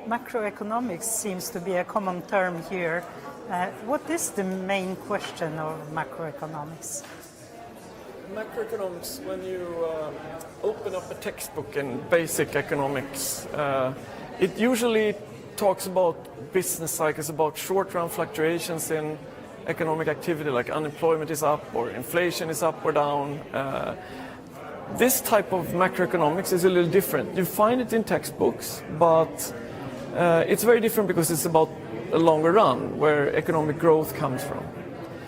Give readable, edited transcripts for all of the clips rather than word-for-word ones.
Macroeconomics seems to be a common term here. What is the main question of macroeconomics? Macroeconomics, when you open up a textbook in basic economics, it usually talks about business cycles, about short-run fluctuations in economic activity, like unemployment is up or inflation is up or down. This type of macroeconomics is a little different. You find it in textbooks, but it's very different because it's about a longer run where economic growth comes from.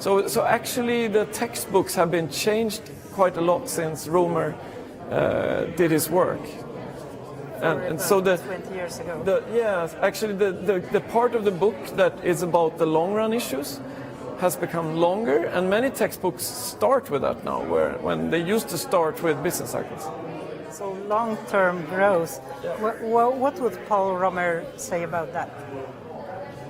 So actually the textbooks have been changed quite a lot since Romer did his work. And so 20 years ago. The part of the book that is about the long run issues has become longer, and many textbooks start with that now, when they used to start with business cycles. So long-term growth. Yeah. What would Paul Romer say about that?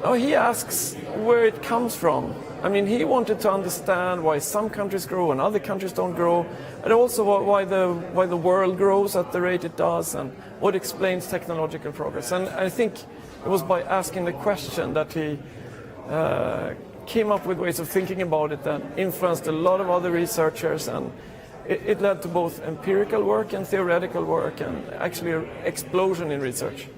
Oh, he asks where it comes from. I mean, he wanted to understand why some countries grow and other countries don't grow, and also why the world grows at the rate it does, and what explains technological progress. And I think it was by asking the question that he came up with ways of thinking about it that influenced a lot of other researchers, and it led to both empirical work and theoretical work, and actually an explosion in research.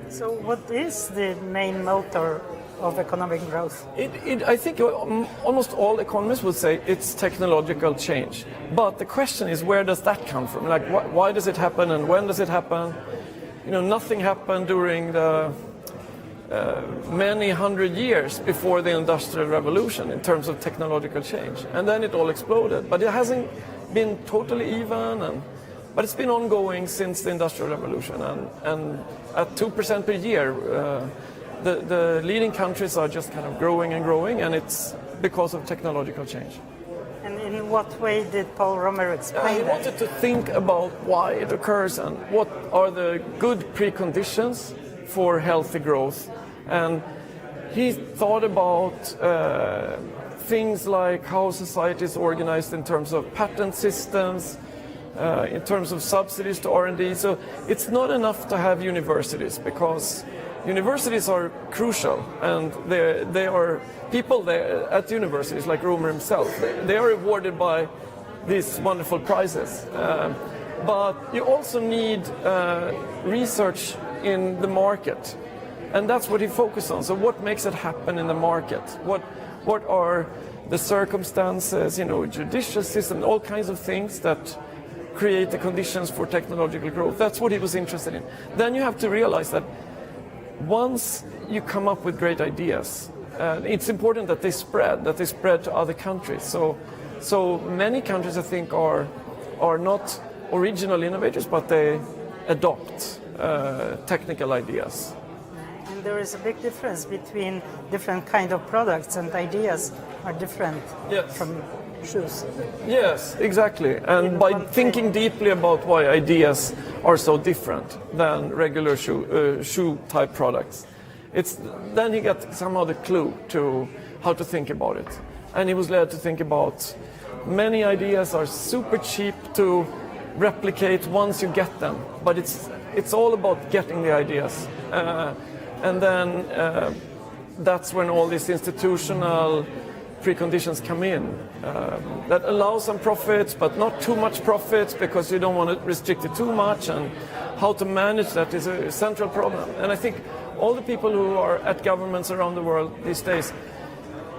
So what is the main motor of economic growth? I think almost all economists would say it's technological change. But the question is, where does that come from? Like, why does it happen and when does it happen? You know, nothing happened during the many hundred years before the Industrial Revolution in terms of technological change. And then it all exploded. But it hasn't been totally even, but it's been ongoing since the Industrial Revolution. And at 2% per year, the leading countries are just kind of growing and growing, and it's because of technological change. And in what way did Paul Romer explain He wanted to think about why it occurs and what are the good preconditions for healthy growth. And he thought about things like how society is organized in terms of patent systems, in terms of subsidies to R&D. So it's not enough to have universities, because universities are crucial, and they are people there at universities, like Romer himself. They are rewarded by these wonderful prizes. But you also need research in the market, and that's what he focused on. So what makes it happen in the market? What are the circumstances, judicial system, all kinds of things that create the conditions for technological growth. That's what he was interested in. Then you have to realize that once you come up with great ideas, it's important that they spread to other countries. So many countries, I think, are not original innovators, but they adopt technical ideas. And there is a big difference between different kind of products, and ideas are different from shoes. Yes, exactly. And by thinking deeply about why ideas are so different than regular shoe type products, then he got somehow the clue to how to think about it. And he was led to think about many ideas are super cheap to replicate once you get them, but it's all about getting the ideas. And then that's when all these institutional preconditions come in that allow some profits, but not too much profits, because you don't want to restrict it too much, and how to manage that is a central problem. And I think all the people who are at governments around the world these days,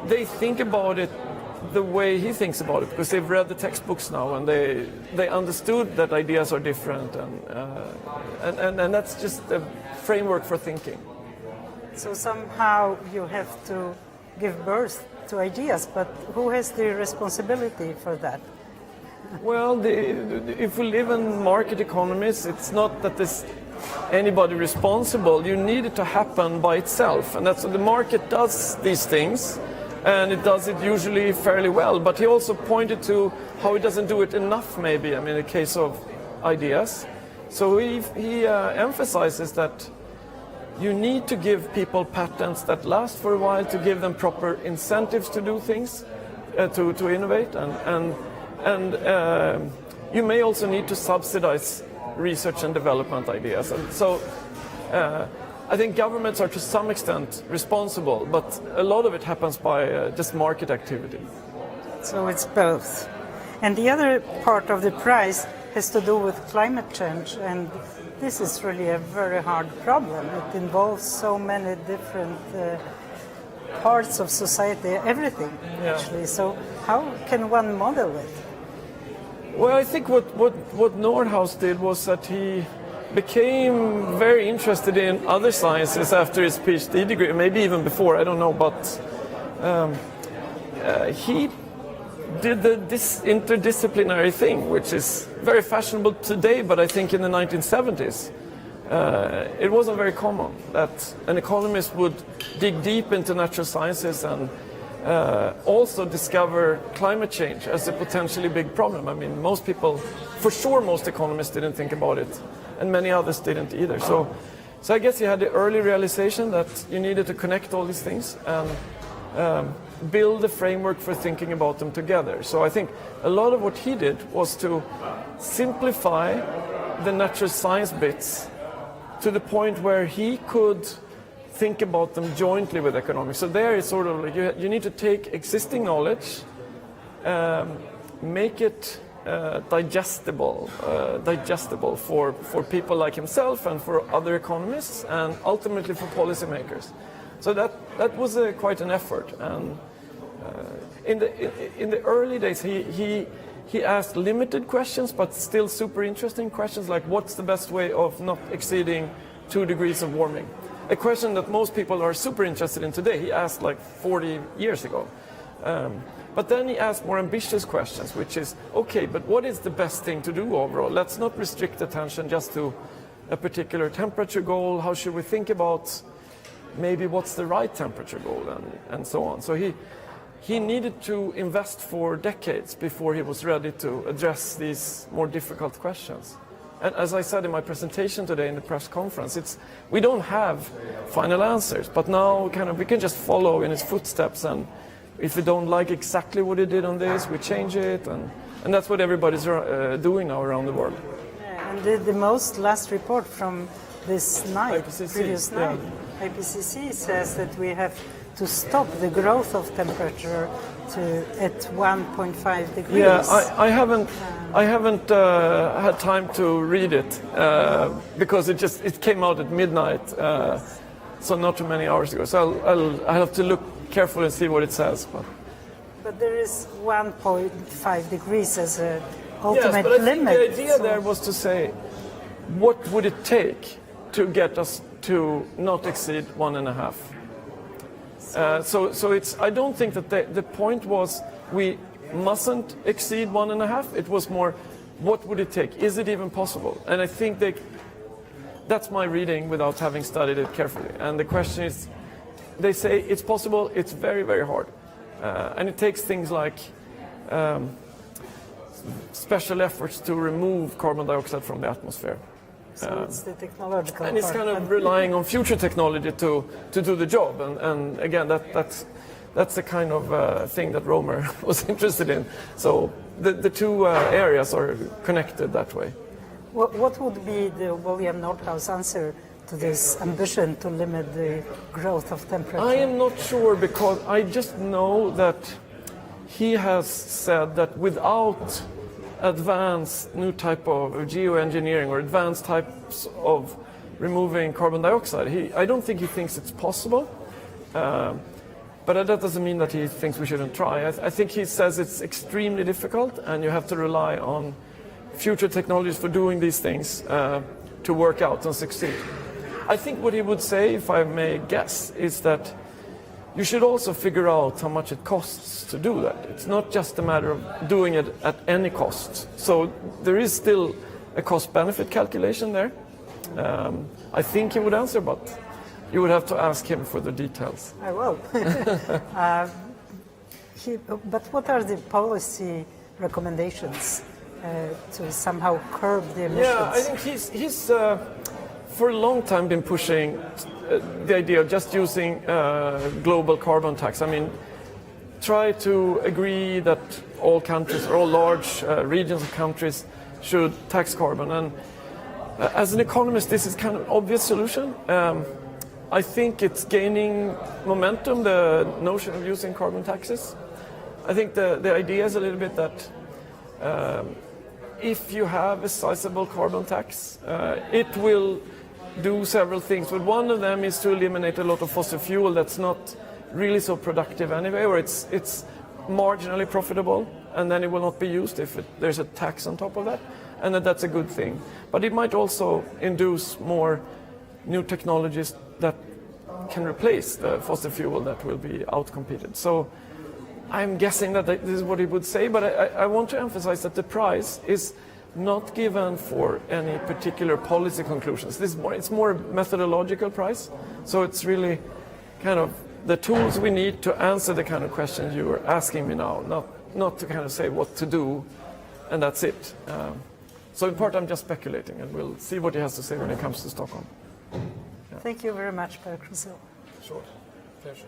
they think about it the way he thinks about it, because they've read the textbooks now, and they understood that ideas are different, and that's just a framework for thinking. So somehow you have to give birth to ideas, but who has the responsibility for that? Well, if we live in market economies, it's not that there's anybody responsible. You need it to happen by itself, and that's the market does these things, and it does it usually fairly well. But he also pointed to how it doesn't do it enough, maybe. I mean, in the case of ideas. So he emphasizes that you need to give people patents that last for a while, to give them proper incentives to do things, to innovate, and you may also need to subsidize research and development ideas. And so I think governments are to some extent responsible, but a lot of it happens by just market activity. So it's both. And the other part of the prize has to do with climate change, and this is really a very hard problem. It involves so many different parts of society, everything actually. So how can one model it? Well, I think what Nordhaus did was that he became very interested in other sciences after his PhD degree, maybe even before, I don't know, but he did this interdisciplinary thing, which is very fashionable today, but I think in the 1970s, it wasn't very common that an economist would dig deep into natural sciences and also discover climate change as a potentially big problem. I mean, most people, for sure most economists didn't think about it, and many others didn't either. So I guess he had the early realization that you needed to connect all these things and build a framework for thinking about them together. So I think a lot of what he did was to simplify the natural science bits to the point where he could think about them jointly with economics. So there is sort of like you need to take existing knowledge, make it digestible for people like himself and for other economists, and ultimately for policymakers. So that was quite an effort. And in the early days, he asked limited questions, but still super interesting questions, like what's the best way of not exceeding 2 degrees of warming? A question that most people are super interested in today. He asked like 40 years ago. But then he asked more ambitious questions, which is, okay, but what is the best thing to do overall? Let's not restrict attention just to a particular temperature goal. How should we think about maybe what's the right temperature goal and so on? So he needed to invest for decades before he was ready to address these more difficult questions. And as I said in my presentation today in the press conference, we don't have final answers, but now we can just follow in his footsteps, and if we don't like exactly what he did on this, we change it, and that's what everybody's doing now around the world. Yeah, and the most last report from this night, previous night, IPCC says that we have to stop the growth of temperature at 1.5 degrees. Yeah, I haven't had time to read it because it came out at midnight, so not too many hours ago. So I'll have to look carefully and see what it says. But there is 1.5 degrees as an ultimate but I limit. think the idea there was to say, what would it take to get us to not exceed 1.5? So it's. I don't think that the point was we mustn't exceed 1.5. It was more, what would it take? Is it even possible? And I think that's my reading without having studied it carefully. And the question is, they say it's possible. It's very, very hard, and it takes things like special efforts to remove carbon dioxide from the atmosphere. So it's the technological and it's part. kind of relying on future technology to do the job. And again, that's the kind of thing that Romer was interested in. So the two areas are connected that way. What would be the William Nordhaus answer to this ambition to limit the growth of temperature? I am not sure, because I just know that he has said that without advanced new type of geoengineering or advanced types of removing carbon dioxide, I don't think he thinks it's possible. But that doesn't mean that he thinks we shouldn't try. I think he says it's extremely difficult, and you have to rely on future technologies for doing these things to work out and succeed. I think what he would say, if I may guess, is that you should also figure out how much it costs to do that. It's not just a matter of doing it at any cost. So there is still a cost-benefit calculation there. I think he would answer, but you would have to ask him for the details. I will. But what are the policy recommendations to somehow curb the emissions? Yeah, I think he's for a long time been pushing the idea of just using global carbon tax. I mean, try to agree that all countries, or all large regions of countries, should tax carbon. And as an economist, this is kind of an obvious solution. I think it's gaining momentum, the notion of using carbon taxes. I think the idea is a little bit that if you have a sizable carbon tax, it will do several things. But one of them is to eliminate a lot of fossil fuel that's not really so productive anyway, or it's marginally profitable, and then it will not be used if there's a tax on top of that, and that's a good thing. But it might also induce more new technologies that can replace the fossil fuel that will be outcompeted. So I'm guessing that this is what he would say, but I want to emphasize that the prize is not given for any particular policy conclusions. It's more a methodological prize, so it's really kind of the tools we need to answer the kind of questions you are asking me now, not to kind of say what to do, and that's it. So in part I'm just speculating, and we'll see what he has to say when it comes to Stockholm. Thank you very much, Per Krusell. Sure, pleasure.